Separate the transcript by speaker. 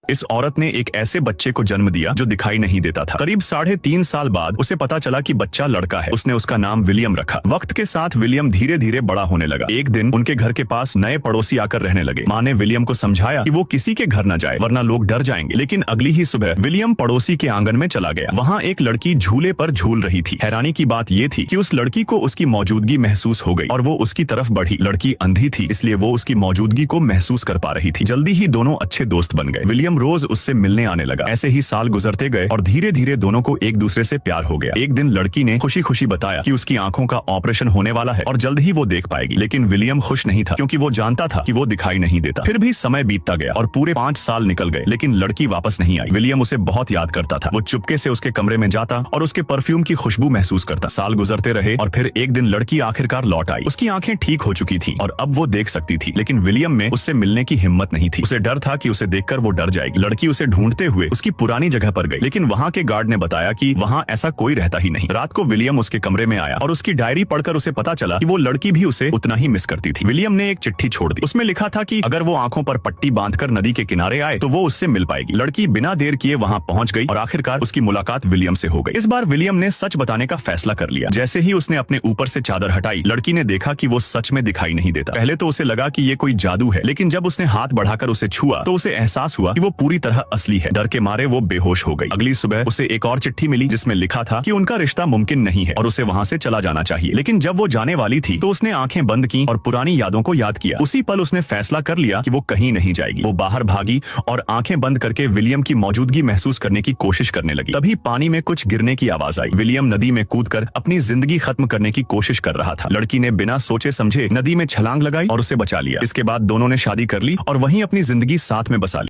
Speaker 1: इस औरत ने एक ऐसे बच्चे को जन्म दिया जो दिखाई नहीं देता था। करीब 3.5 साल बाद उसे पता चला कि बच्चा लड़का है। उसने उसका नाम विलियम रखा। वक्त के साथ विलियम धीरे धीरे बड़ा होने लगा। एक दिन उनके घर के पास नए पड़ोसी आकर रहने लगे। माँ ने विलियम को समझाया कि वो किसी के घर न जाए वरना लोग डर जाएंगे। लेकिन अगली ही सुबह विलियम पड़ोसी के आंगन में चला गया। वहाँ एक लड़की झूले पर झूल रही थी। हैरानी की बात ये थी कि उस लड़की को उसकी मौजूदगी महसूस हो गई और वो उसकी तरफ बढ़ी। लड़की अंधी थी, इसलिए वो उसकी मौजूदगी को महसूस कर पा रही थी। जल्दी ही दोनों अच्छे दोस्त बन गए। विलियम रोज उससे मिलने आने लगा। ऐसे ही साल गुजरते गए और धीरे धीरे दोनों को एक दूसरे से प्यार हो गया। एक दिन लड़की ने खुशी खुशी बताया कि उसकी आंखों का ऑपरेशन होने वाला है और जल्द ही वो देख पाएगी। लेकिन विलियम खुश नहीं था, क्योंकि वो जानता था कि वो दिखाई नहीं देता। फिर भी समय बीतता गया और पूरे 5 साल निकल गए, लेकिन लड़की वापस नहीं आई। विलियम उसे बहुत याद करता था। वो चुपके से उसके कमरे में जाता और उसके परफ्यूम की खुशबू महसूस करता। साल गुजरते रहे और फिर एक दिन लड़की आखिरकार लौट आई। उसकी आंखें ठीक हो चुकी थी और अब वो देख सकती थी, लेकिन विलियम में उससे मिलने की हिम्मत नहीं थी। उसे डर था कि उसे देखकर वो डर जाएगी। लड़की उसे ढूंढते हुए उसकी पुरानी जगह पर गई, लेकिन वहाँ के गार्ड ने बताया कि वहाँ ऐसा कोई रहता ही नहीं। रात को विलियम उसके कमरे में आया और उसकी डायरी पढ़कर उसे पता चला कि वो लड़की भी उसे उतना ही मिस करती थी। विलियम ने एक चिट्ठी छोड़ दी। उसमें लिखा था कि अगर वो आंखों पर पट्टी बांधकर नदी के किनारे आए तो वो उससे मिल पाएगी। लड़की बिना देर किए वहाँ पहुँच गई और आखिरकार उसकी मुलाकात विलियम से हो गई। इस बार विलियम ने सच बताने का फैसला कर लिया। जैसे ही उसने अपने ऊपर से चादर हटाई, लड़की ने देखा कि वो सच में दिखाई नहीं देता। पहले तो उसे लगा कि ये कोई जादू है, लेकिन जब उसने हाथ बढ़ाकर उसे छुआ तो उसे एहसास हुआ कि वो पूरी तरह असली है। डर के मारे वो बेहोश हो गई। अगली सुबह उसे एक और चिट्ठी मिली जिसमें लिखा था कि उनका रिश्ता मुमकिन नहीं है और उसे वहाँ से चला जाना चाहिए। लेकिन जब वो जाने वाली थी तो उसने आंखें बंद की और पुरानी यादों को याद किया। उसी पल उसने फैसला कर लिया कि वो कहीं नहीं जाएगी। वो बाहर भागी और आंखें बंद करके विलियम की मौजूदगी महसूस करने की कोशिश करने लगी। तभी पानी में कुछ गिरने की आवाज आई। विलियम नदी में कूदकर अपनी जिंदगी खत्म करने की कोशिश कर रहा था। लड़की ने बिना सोचे समझे नदी में छलांग लगाई और उसे बचा लिया। इसके बाद दोनों ने शादी कर ली और वहीं अपनी जिंदगी साथ में बसा ली।